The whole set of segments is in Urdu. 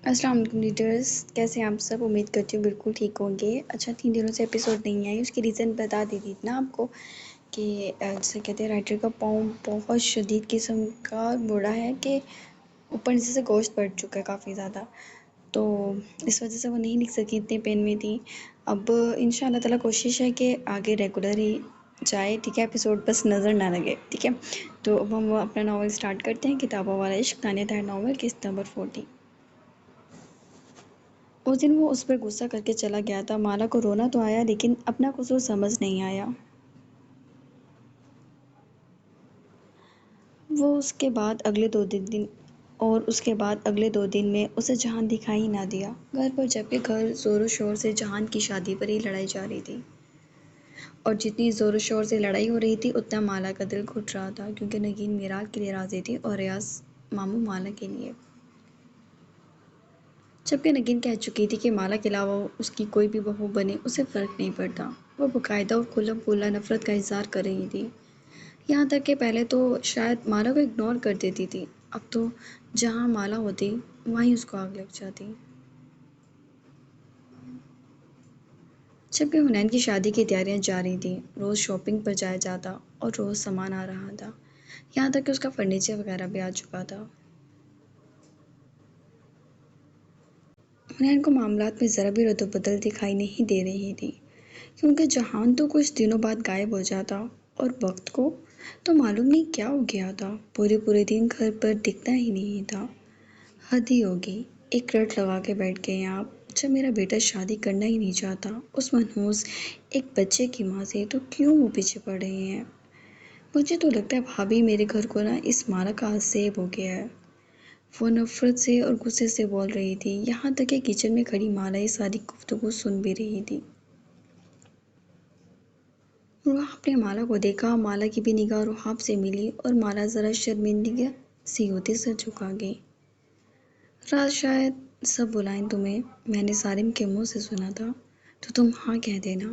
السلام علیکم لیڈرس، کیسے ہیں آپ سب؟ امید کرتی ہوں بالکل ٹھیک ہوں گے۔ اچھا 3 دنوں سے ایپیسوڈ نہیں آئی، اس کی ریزن بتا دی تھی نا آپ کو کہ جیسے کہتے ہیں رائٹر کا پاؤں بہت شدید قسم کا بوڑھا ہے کہ اوپر نیچے سے گوشت پڑ چکا ہے کافی زیادہ، تو اس وجہ سے وہ نہیں لکھ سکی، اتنے پین میں تھی۔ اب انشاء اللہ تعالیٰ کوشش ہے کہ آگے ریگولر ہی جائے، ٹھیک ہے، ایپیسوڈ بس نظر نہ لگے، ٹھیک ہے۔ تو اب ہم اپنا ناول سٹارٹ کرتے ہیں، کتابوں والا عشق، تانیہ طاہر ناول، قسط نمبر 40۔ اس دن وہ اس پر غصہ کر کے چلا گیا تھا۔ مالا کو رونا تو آیا لیکن اپنا قصور سمجھ نہیں آیا۔ وہ اس کے بعد اگلے 2 دن میں اسے جہان دکھائی ہی نہ دیا۔ گھر پر جبکہ گھر زور و شور سے جہان کی شادی پر ہی لڑائی جا رہی تھی، اور جتنی زور و شور سے لڑائی ہو رہی تھی اتنا مالا کا دل گھٹ رہا تھا، کیونکہ نگین میراث کے لیے راضی تھی اور ریاض ماموں مالا کے لیے، جبکہ نگین کہہ چکی تھی کہ مالا کے علاوہ اس کی کوئی بھی بہو بنے اسے فرق نہیں پڑتا۔ وہ باقاعدہ اور کھلا کھلا نفرت کا اظہار کر رہی تھی، یہاں تک کہ پہلے تو شاید مالا کو اگنور کر دیتی تھی، اب تو جہاں مالا ہوتی وہیں اس کو آگ لگ جاتی۔ جبکہ حنین کی شادی کی تیاریاں جاری تھیں، روز شاپنگ پر جایا جاتا اور روز سامان آ رہا تھا، یہاں تک کہ اس کا فرنیچر وغیرہ بھی آ چکا تھا۔ حنین کو معاملات میں ذرا بھی رد و بدل دکھائی نہیں دے رہی تھی، کیونکہ جہان تو کچھ دنوں بعد غائب ہو جاتا اور وقت کو تو معلوم نہیں کیا ہو گیا تھا، پورے دن گھر پر دکھتا ہی نہیں تھا۔ حد ہی ہوگی، ایک رٹ لگا کے بیٹھ گئے ہیں آپ، جب میرا بیٹا شادی کرنا ہی نہیں چاہتا اس منحوس ایک بچے کی ماں سے، تو کیوں وہ پیچھے پڑ رہے ہیں؟ مجھے تو لگتا ہے بھابھی میرے گھر کو نا اس مالا کا عذاب ہو گیا ہے۔ وہ نفرت سے اور غصے سے بول رہی تھی، یہاں تک کہ کچن میں کھڑی مالا یہ ساری گفتگو سن بھی رہی تھی۔ روحاب نے مالا کو دیکھا، مالا کی بھی نگاہ روحاب سے ملی اور مالا ذرا شرمندہ سی ہوتی سر جھکا گئی۔ راز شاید سب بلائیں تمہیں، میں نے سارم کے منہ سے سنا تھا، تو تم ہاں کہہ دینا۔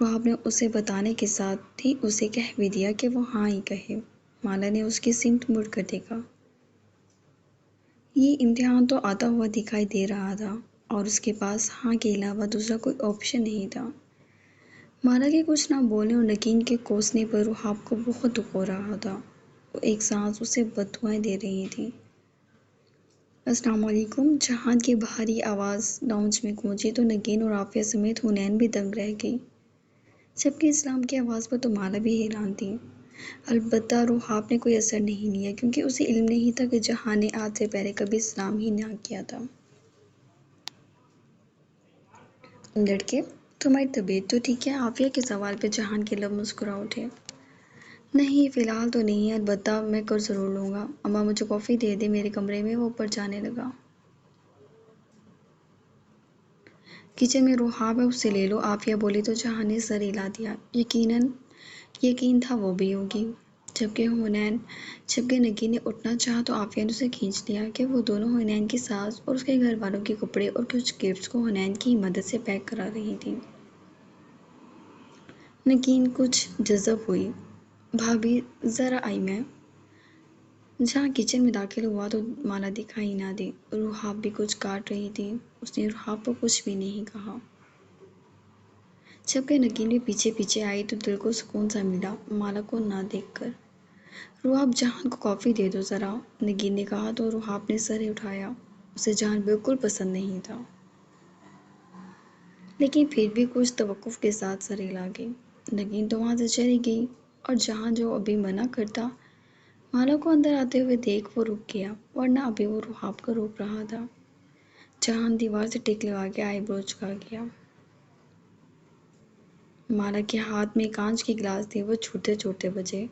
روحاب نے اسے بتانے کے ساتھ ہی اسے کہہ بھی دیا کہ وہ ہاں ہی کہے۔ مالا نے اس کی سمت مڑ کر دیکھا۔ یہ امتحان تو آتا ہوا دکھائی دے رہا تھا اور اس کے پاس ہاں کے علاوہ دوسرا کوئی آپشن نہیں تھا۔ مالا کے کچھ نہ بولنے اور نگین کے کوسنے پر روحاب کو بہت دکھ ہو رہا تھا، وہ ایک سانس اسے بد دعائیں دے رہی تھی۔ السلام علیکم۔ جہان کی بھاری آواز لاؤنج میں گونجی تو نگین اور عافیہ سمیت حنین بھی دنگ رہ گئی، جبکہ اسلام کی آواز پر تو مالا بھی حیران تھی۔ البتہ روحاب نے کوئی اثر نہیں لیا، کیونکہ اسے علم نہیں تھا کہ جہان نے آج سے پہلے کبھی سلام ہی نہ کیا تھا۔ لڑکے، تمہاری طبیعت تو ٹھیک ہے؟ عافیہ کے سوال پہ جہان کے لب مسکرا اٹھے۔ نہیں، فی الحال تو نہیں ہے، البتہ میں کر ضرور لوں گا۔ اماں مجھے کافی دے دے میرے کمرے میں، وہ اوپر جانے لگا۔ کچن میں روحاب ہے، اس سے لے لو، عافیہ بولی تو جہان نے سر ہلا دیا۔ یقین تھا وہ بھی ہوگی۔ جبکہ نگین نے اٹھنا چاہا تو عافیہ نے اسے کھینچ لیا کہ وہ دونوں حنین کی ساس اور اس کے گھر والوں کے کپڑے اور کچھ گفٹس کو حنین کی ہی مدد سے پیک کرا رہی تھی۔ نگین کچھ جذب ہوئی۔ بھابھی ذرا آئی میں۔ جہاں کچن میں داخل ہوا تو مالا دکھائی نہ دی۔ روحاب بھی کچھ کاٹ رہی تھی، اس نے روحاب کو کچھ بھی نہیں کہا۔ جبکہ نگین بھی پیچھے پیچھے آئی تو دل کو سکون سا ملا مالا کو نہ دیکھ کر۔ روحاب جہان کو کافی دے دو ذرا، نگین نے کہا تو روحاب نے سر اٹھایا، اسے جہان بالکل پسند نہیں تھا، لیکن پھر بھی کچھ توقف کے ساتھ سر ہلا گئی۔ نگین تو وہاں سے چلی گئی اور جہان جو ابھی منع کرتا مالا کو اندر آتے ہوئے دیکھ وہ رک گیا، ورنہ ابھی وہ روحاب کو روک رہا تھا۔ جہان دیوار سے ٹک لگا کے آئی برو جھکا گیا۔ مالا کے ہاتھ میں کانچ کے گلاس تھے، وہ چھوٹے چھوٹے بجے۔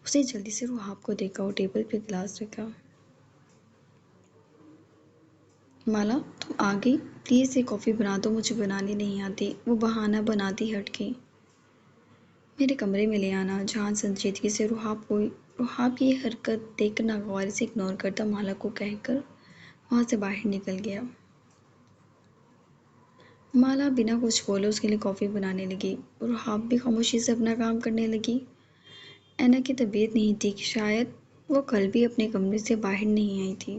اس نے جلدی سے روحاب کو دیکھا اور ٹیبل پہ گلاس رکھا۔ مالا تم آ گئی، پلیز ایک کافی بنا دو، مجھے بنانی نہیں آتی، وہ بہانہ بناتی ہٹ گئی۔ میرے کمرے میں لے آنا۔ جہان سنجیدگی سے روحاب کی یہ حرکت دیکھ کر ناگواری سے اگنور کرتا مالا کو کہہ کر وہاں سے باہر نکل گیا۔ مالا بنا کچھ بولے اس کے لیے کافی بنانے لگی، روحاب بھی خاموشی سے اپنا کام کرنے لگی۔ اینا کی طبیعت نہیں تھی کہ شاید وہ کل بھی اپنے کمرے سے باہر نہیں آئی تھی۔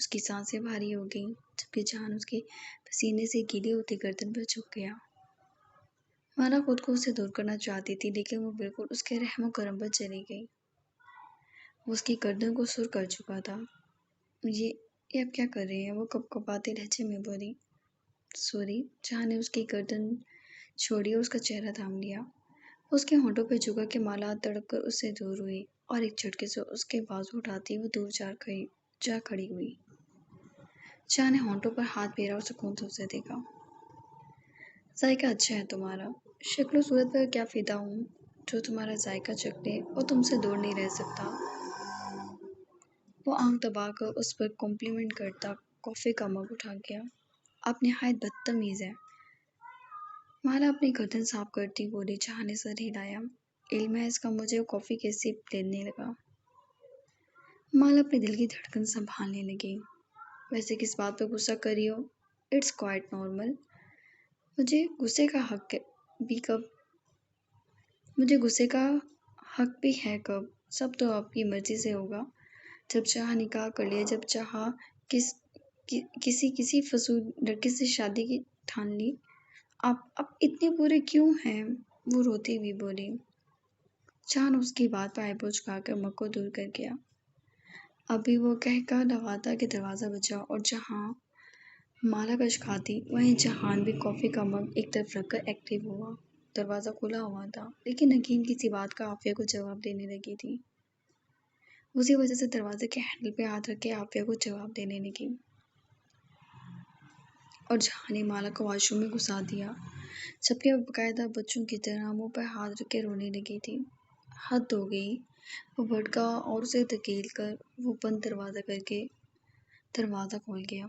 اس کی سانسیں بھاری ہو گئیں جبکہ جان اس کے پسینے سے گیلی ہوتی گردن پر جھک گیا۔ مالا خود کو اسے دور کرنا چاہتی تھی لیکن وہ بالکل اس کے رحم و کرم پر چلی گئی۔ وہ اس کی گردن کو سر کر چکا تھا۔ یہ اب کیا کر رہے ہیں؟ وہ کپکپاتے لہجے میں بولی۔ سوری۔ جہاں نے اس کی گردن چھوڑی اور اس کا چہرہ تھام لیا۔ اس کے ہونٹوں پہ جھکا کہ مالا تڑپ کر اس سے دور ہوئی اور ایک جھٹکے سے اس کے بازو اٹھاتی وہ دور جا کھڑی ہوئی۔ جہاں نے ہونٹوں پر ہاتھ پھیرا اور سکون سے اسے دیکھا۔ ذائقہ اچھا ہے تمہارا۔ شکل و صورت پر کیا فدا ہوں جو تمہارا ذائقہ چکھ لے اور تم سے دور نہیں رہ سکتا۔ وہ آنکھ دبا کر اس پر کمپلیمنٹ کرتا کافی کا مگ اٹھا گیا۔ آپ نہایت بدتمیز ہیں۔ مالا اپنی گردن صاف کرتی بولی۔ جہاں نے سر ہلایا۔ علم ہے اس کا مجھے۔ وہ کافی کی سپ لینے لگا۔ مالا اپنے دل کی دھڑکن سنبھالنے لگی۔ ویسے کس بات پر غصہ کر رہی ہو؟ It's quite normal. مجھے غصے کا حق بھی ہے کب؟ سب تو آپ کی مرضی سے ہوگا۔ جب چاہا نکاح کر لیا، جب چاہا کسی فضول لڑکے سے شادی کی ٹھان لی۔ آپ اتنے برے کیوں ہیں؟ وہ روتی ہوئی بولی۔ جان اس کی بات پر آئیبرو جھکا کر مگ کو دور کر گیا۔ ابھی وہ کہہ لگاتا کہ دروازہ بجا اور جہاں مالا کش کھاتی وہیں جہان بھی کافی کا مگ ایک طرف رکھ کر ایکٹیو ہوا۔ دروازہ کھلا ہوا تھا لیکن نگین کسی بات کا عافیہ کو جواب دینے لگی تھی۔ اسی وجہ سے دروازے کے ہینڈل پہ ہاتھ رکھ کے عافیہ کو جواب دینے لگی اور جہاں نے مالا کو واش روم میں گھسا دیا جبکہ وہ باقاعدہ بچوں کی طرح منہ پر ہاتھ رکھ کے رونے لگی تھی۔ حد ہو گئی۔ وہ بھڑکا اور اسے دھکیل کر وہ بند دروازہ کر کے دروازہ کھول گیا۔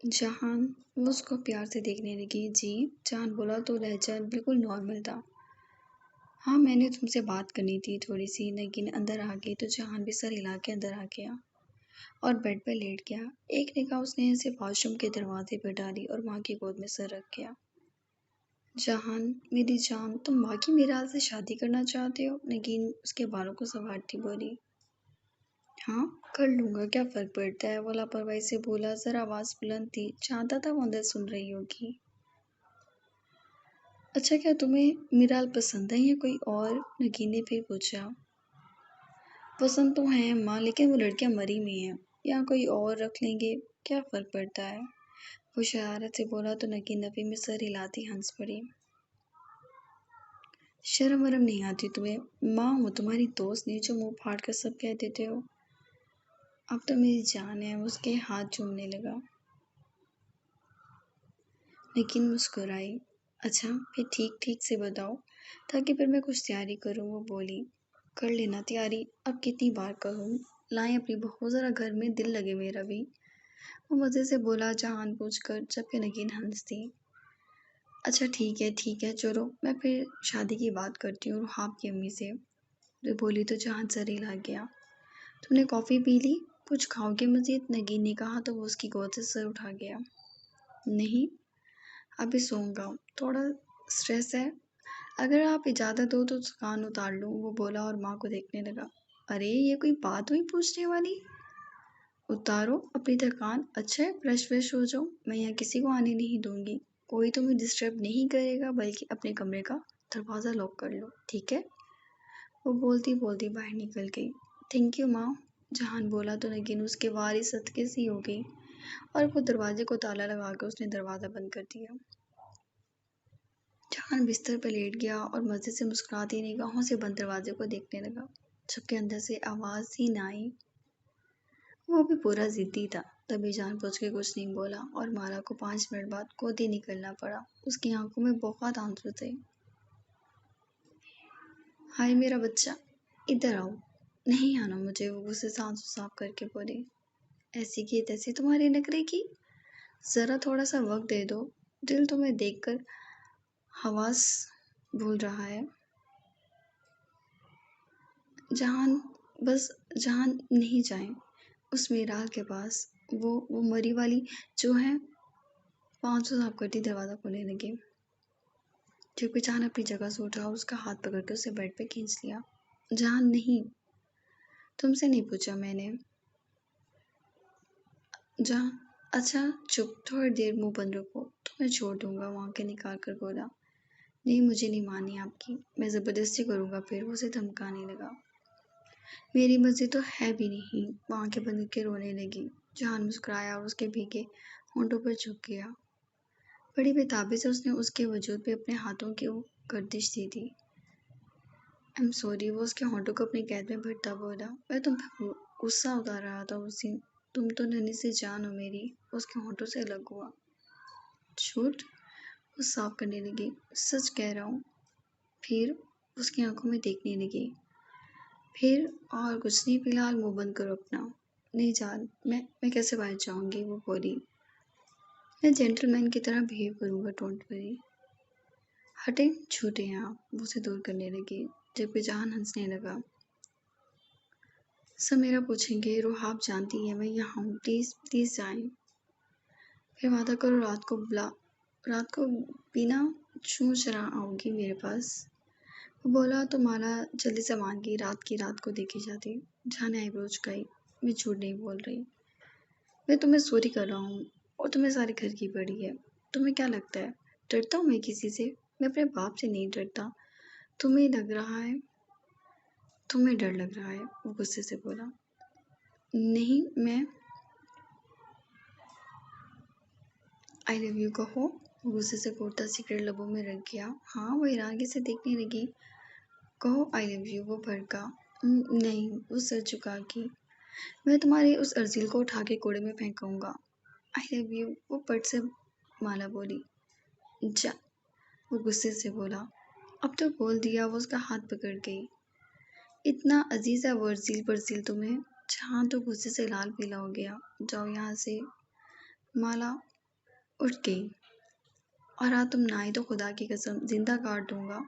جہان وہ اس کو پیار سے دیکھنے لگی۔ جی؟ جہان بولا تو لہجہ بالکل نارمل تھا۔ ہاں میں نے تم سے بات کرنی تھی تھوڑی سی۔ نگین اندر آ گئی تو جہان بھی سر ہلا کے اندر آ گیا اور بیڈ پر لیٹ گیا۔ ایک نگاہ اس نے اسے واش روم کے دروازے پر ڈالی اور ماں کی گود میں سر رکھ گیا۔ جہان میری جان، تم واقعی میرال سے شادی کرنا چاہتے ہو؟ نگین اس کے بالوں کو سنوارتی بولی۔ ہاں کر لوں گا، کیا فرق پڑتا ہے؟ وہ لاپرواہی سے بولا۔ ذرا آواز بلند تھی، جانتا تھا وہ اندر سن رہی ہوگی۔ اچھا کیا تمہیں میرال پسند ہے یا کوئی اور؟ نگین نے پھر پوچھا۔ پسند تو ہیں ماں، لیکن وہ لڑکیاں مری ہوئی ہیں، یا کوئی اور رکھ لیں گے، کیا فرق پڑتا ہے؟ وہ شرارت سے بولا تو نگین نفی میں سر ہلاتی ہنس پڑی۔ شرم ورم نہیں آتی تمہیں؟ ماں ہوں تمہاری دوست نہیں جو منہ پھاڑ کر سب کہہ دیتے ہو۔ اب تو میری جان ہے۔ وہ اس کے ہاتھ چومنے لگا۔ نگین مسکرائی۔ اچھا پھر ٹھیک سے بتاؤ تاکہ پھر میں کچھ تیاری کروں۔ وہ بولی۔ کر لینا تیاری، اب کتنی بار کہوں؟ لائیں اپنی بہو، ذرا گھر میں دل لگے میرا بھی۔ وہ مزے سے بولا جہان پوچھ کر جبکہ نگین ہنستی۔ اچھا ٹھیک ہے چلو میں پھر شادی کی بات کرتی ہوں آپ کی امی سے۔ وہ بولی تو جہان سر ہلا گیا۔ تم نے کافی پی لی؟ کچھ کھاؤ گے مزید؟ نگین نے کہا تو وہ اس کی گود سے سر اٹھا گیا۔ نہیں ابھی سوؤں گا، تھوڑا سٹریس ہے، اگر آپ اجازت دو تو تھکان اتار لوں۔ وہ بولا اور ماں کو دیکھنے لگا۔ ارے یہ کوئی بات ہوئی پوچھنے والی؟ اتارو اپنی تھکان۔ اچھا ہے فریش ہو جاؤ، میں یہاں کسی کو آنے نہیں دوں گی، کوئی تمہیں ڈسٹرب نہیں کرے گا، بلکہ اپنے کمرے کا دروازہ لاک کر لو ٹھیک ہے؟ وہ بولتی باہر نکل گئی۔ تھینک یو ماں، جہان بولا تو نگین اس کے وارث صدقے سی ہو گئی اور وہ دروازے کو تالا لگا کر اس نے دروازہ بند کر دیا۔ جہان بستر پر لیٹ گیا اور مزے سے مسکراتی نگاہوں سے بند دروازے کو دیکھنے لگا جبکہ اندر سے آواز ہی نہ آئی۔ وہ بھی پورا ضدی تھا، تبھی جان پوچھ کے کچھ نہیں بولا اور مالا کو 5 منٹ بعد گود ہی نکلنا پڑا۔ اس کی آنکھوں میں بہت آنسو تھے۔ ہائے میرا بچہ، ادھر آؤ۔ نہیں آنا مجھے، وہ غصے سے آنسو صاف کر کے بولی۔ ایسی کی تیسی تمہاری نخرے کی؟ ذرا تھوڑا سا وقت دے دو، دل تمہیں دیکھ کر حواس بھول رہا ہے۔ جہان نہیں جائیں اس میرال کے پاس، وہ مری والی جو ہے۔ 500 صاف کرتی دروازہ کھولنے لگی جبکہ جہان اپنی جگہ سے اٹھا اور اس کا ہاتھ پکڑ کر اسے بیڈ پہ کھینچ لیا۔ جان نہیں، تم سے نہیں پوچھا میں نے۔ جان، اچھا چپ، تھوڑی دیر منہ بند رکھو تو میں چھوڑ دوں گا، وہ آنکھیں نکال کر بولا۔ نہیں، مجھے نہیں مانی آپ کی، میں زبردستی کروں گا پھر، وہ اسے دھمکانے لگا۔ میری مرضی تو ہے بھی نہیں، وہ آنکھیں بند کر کے رونے لگی۔ جان مسکرایا اور اس کے بھیگے ہونٹوں پر جھک گیا۔ بڑی بےتابی سے اس نے اس کے وجود پہ اپنے ہاتھوں کی گردش دی تھی۔ ایم سوری، وہ اس کے ہونٹوں کو اپنی قید میں بھرتا بولا۔ میں تم پہ غصہ اتار رہا تھا اس دن، تم تو ننھی سی جان ہو میری، اس کے ہونٹوں سے الگ ہوا۔ جھوٹ؟ وہ صاف کرنے لگی۔ سچ کہہ رہا ہوں۔ پھر اس کی آنکھوں میں دیکھنے لگی۔ پھر اور کچھ نہیں، فی الحال منہ بند کرو اپنا۔ نہیں جان، میں کیسے باہر جاؤں گی، وہ بولی۔ میں جینٹل مین کی طرح بہیو کروں گا، ڈونٹ وری۔ ہٹیں، جھوٹے ہیں آپ، وہ اسے دور کرنے لگی، جبکہ جہان ہنسنے لگا۔ سب میرا پوچھیں گے، روح آپ جانتی ہیں میں یہاں ہوں، پلیز پلیز جائیں۔ پھر وعدہ کرو رات کو بنا چوں چرا آؤ گی میرے پاس۔ وہ بولا تو مالا جلدی سے مان گئی، رات کی رات کو دیکھی جاتی۔ جہان آئی برو چکائی۔ میں جھوٹ نہیں بول رہی، میں تمہیں سوری کر رہا ہوں، اور تمہیں سارے گھر کی پڑی ہے۔ تمہیں کیا لگتا ہے ڈرتا ہوں میں کسی سے؟ میں اپنے باپ سے نہیں ڈرتا۔ تمہیں ڈر لگ رہا ہے، وہ غصے سے بولا۔ نہیں، میں آئی لو یو کہو، وہ غصے سے گھونٹتا سگریٹ لبوں میں رکھ گیا۔ ہاں، وہ حیرانگی سے دیکھنے لگی۔ کہو آئی لو یو، وہ بھڑکا۔ نہیں، وہ سر جھکا کی۔ میں تمہاری اس ارزیل کو اٹھا کے کوڑے میں پھینکوں گا۔ آئی لو یو، وہ پٹ سے مالا بولی۔ جا، وہ غصے سے بولا۔ اب تو بول دیا، وہ اس کا ہاتھ پکڑ گئی۔ اتنا عزیز ہے وہ برزیل تمہیں؟ جہاں تو غصے سے لال پیلا ہو گیا۔ جاؤ یہاں سے، مالا اٹھ گئی۔ اور تم نہ آئی تو خدا کی قسم زندہ کاٹ دوں گا۔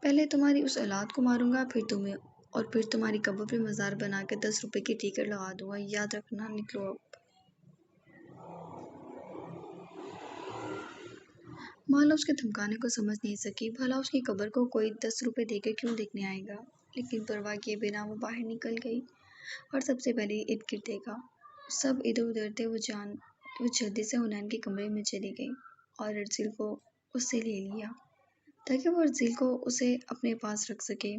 پہلے تمہاری اس اولاد کو ماروں گا، پھر تمہیں، اور پھر تمہاری قبر پہ مزار بنا کے 10 روپے کی ٹکٹ لگا دوں گا، یاد رکھنا، نکلو اب۔ مالا اس کے دھمکانے کو سمجھ نہیں سکی، بھلا اس کی قبر کو کوئی 10 روپے دے کے کیوں دیکھنے آئے گا، لیکن پرواہ کیے بنا وہ باہر نکل گئی اور سب سے پہلے ارد گرد دیکھا۔ سب ادھر ادھر تھے، وہ جلدی سے حنین کے کمرے میں چلی گئی اور ارزیل کو اس سے لے لیا تاکہ وہ ارزیل کو اسے اپنے پاس رکھ سکے۔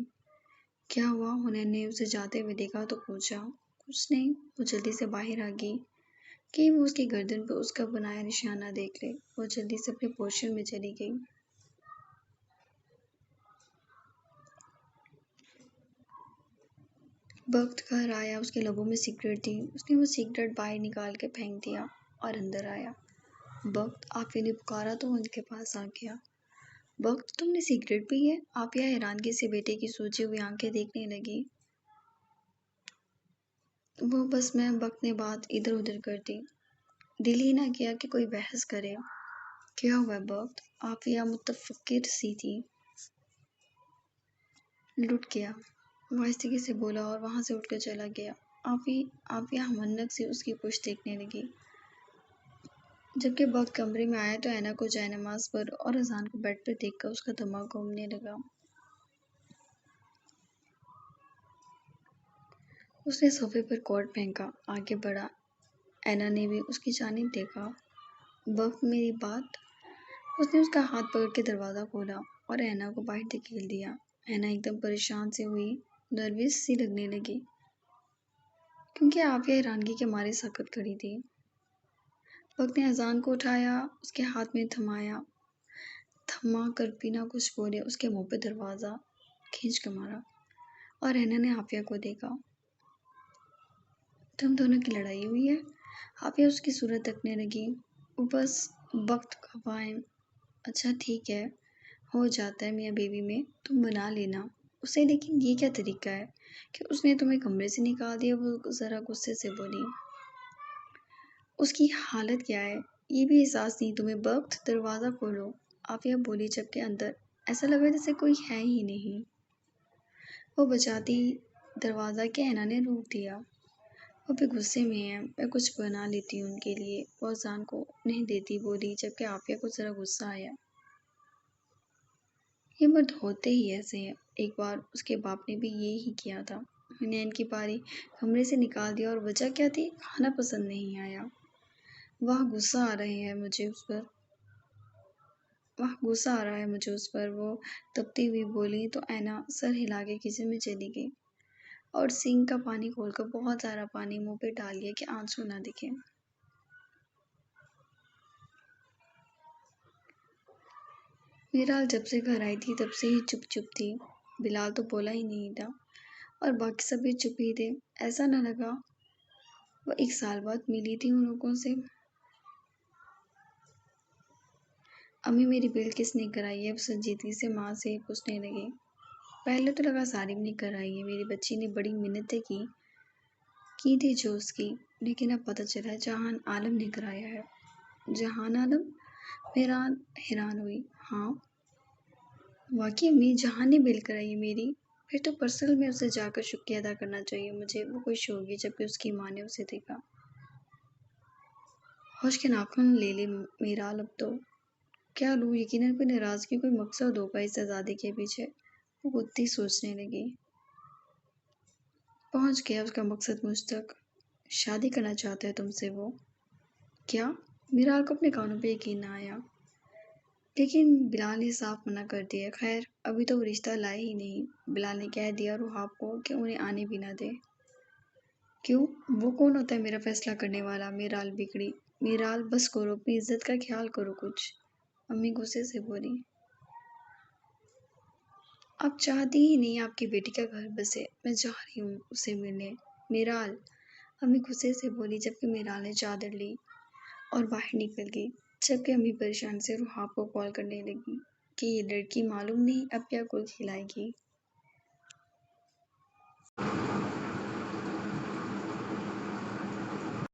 کیا ہوا؟ حنین نے اسے جاتے ہوئے دیکھا تو پوچھا۔ کچھ نہیں، وہ جلدی سے باہر آ گئی کہ وہ اس کی گردن پہ اس کا بنایا نشانہ دیکھ لے۔ وہ جلدی سے اپنے پورشن میں چلی گئی۔ وقت گھر آیا، اس کے لبوں میں سگریٹ تھی۔ اس نے وہ سگریٹ باہر نکال کے پھینک دیا اور اندر آیا۔ وقت، آفیہ نے پکارا تو وہ ان کے پاس آ گیا۔ وقت، تم نے سگریٹ پی ہے؟ آفیہ حیرانگی سے بیٹے کی سوجی ہوئی آنکھیں دیکھنے لگی۔ وہ بس میں، وقت نے بات ادھر ادھر کر دی۔ دل ہی نہ کیا کہ کوئی بحث کرے۔ کیا ہوا ہے وقت؟ آفیہ متفکر سی تھی۔ لٹ گیا، وہ آہستگی سے بولا اور وہاں سے اٹھ کر چلا گیا۔ آفیہ منک سے اس کی پشت دیکھنے لگی۔ جبکہ وقت کمرے میں آیا تو اینا کو جائے نماز پر اور اذان کو بیڈ پر دیکھ کر اس کا دماغ گھومنے لگا۔ اس نے صوفے پر کوٹ پھینکا، آگے بڑھا۔ اینا نے بھی اس کی جانب دیکھا۔ وقت، میری بات؟ اس نے اس کا ہاتھ پکڑ کے دروازہ کھولا اور اینا کو باہر دھکیل دیا۔ اینا ایک دم پریشان سی ہوئی، نروس سی لگنے لگی، کیونکہ آفیہ حیرانگی کے مارے سکت کھڑی تھی۔ وقت نے اذان کو اٹھایا، اس کے ہاتھ میں تھما کر بنا کچھ بولے اس کے منہ پہ دروازہ کھینچ کے مارا، اور اینا نے آفیہ کو دیکھا۔ تم دونوں کی لڑائی ہوئی ہے؟ آفیہ اس کی صورت تکنے لگی۔ وہ بس وقت ہوائیں۔ اچھا ٹھیک ہے، ہو جاتا ہے میاں بیوی میں، تم بنا لینا اسے، لیکن یہ کیا طریقہ ہے کہ اس نے تمہیں کمرے سے نکال دیا، وہ ذرا غصے سے بولی۔ اس کی حالت کیا ہے یہ بھی احساس نہیں تمہیں؟ وقت، دروازہ کھولو، آفیہ بولی، جبکہ اندر ایسا لگا جیسے کوئی ہے ہی نہیں۔ وہ بچاتی دروازہ کہ اینا نے روک دیا۔ وہ بھی غصے میں ہے، میں کچھ بنا لیتی ہوں ان کے لیے، وہ اذان کو نہیں دیتی بولی، جبکہ آفیہ کو ذرا غصہ آیا۔ یہ مرد ہوتے ہی ایسے ہیں، ایک بار اس کے باپ نے بھی یہی کیا تھا۔ حنین کی پاری کمرے سے نکال دیا اور وجہ کیا تھی؟ کھانا پسند نہیں آیا۔ وہ غصہ آ رہا ہے مجھے اس پر، وہ تپتی ہوئی بولی تو اینا سر ہلا کے کچن میں چلی گئی اور سنک کا پانی کھول کر بہت سارا پانی منہ پہ ڈال لیا کہ آنسو نہ دکھے۔ میرال جب سے گھر آئی تھی تب سے ہی چپ تھی۔ بلال تو بولا ہی نہیں تھا اور باقی سب بھی چپ ہی تھے۔ ایسا نہ لگا وہ 1 سال بعد ملی تھی ان لوگوں سے۔ امی میری بل کس نے کرائی ہے؟ سنجیدگی سے ماں سے پوچھنے لگی۔ پہلے تو لگا سارم نے کرائی ہے، میری بچی نے بڑی منتیں کی تھی جو اس کی، لیکن اب پتہ چلا ہے جہان عالم نے کرایا ہے۔ جہان عالم؟ میران حیران ہوئی۔ ہاں واقعی امی، جہان نے بل کرائی ہے میری؟ پھر تو پرسنل میں اسے جا کر شکریہ ادا کرنا چاہیے مجھے۔ وہ خوش ہوگی جبکہ اس کی ماں نے اسے دیکھا۔ ہوش کے ناخن لے لے میرال، اب تو کیا لوں؟ یقیناً کوئی ناراضگی، کوئی مقصد ہوگا اس آزادی کے پیچھے۔ وہ خود ہی سوچنے لگی۔ پہنچ گیا اس کا مقصد مجھ تک۔ شادی کرنا چاہتا ہے تم سے وہ۔ کیا؟ میرال کو اپنے کانوں پہ یقین نہ آیا، لیکن بلال نے صاف منع کر دیا۔ خیر ابھی تو وہ رشتہ لائے ہی نہیں۔ بلال نے کہہ دیا روحاب کو کہ انہیں آنے بھی نہ دے۔ کیوں؟ وہ کون ہوتا ہے میرا فیصلہ کرنے والا؟ میرال بگڑی۔ میرال بس کرو، اپنی عزت کا خیال کرو کچھ، امی غصے سے بولی۔ آپ چاہتی ہی نہیں آپ کی بیٹی کا گھر بسے۔ میں جا رہی ہوں اسے ملنے۔ میرال، امی غصے سے بولی، جبکہ میرال نے چادر لی اور باہر نکل گئی، جبکہ امی پریشان سے روحاب کو کال کرنے لگی کہ یہ لڑکی معلوم نہیں اب کیا گل کھلائے گی۔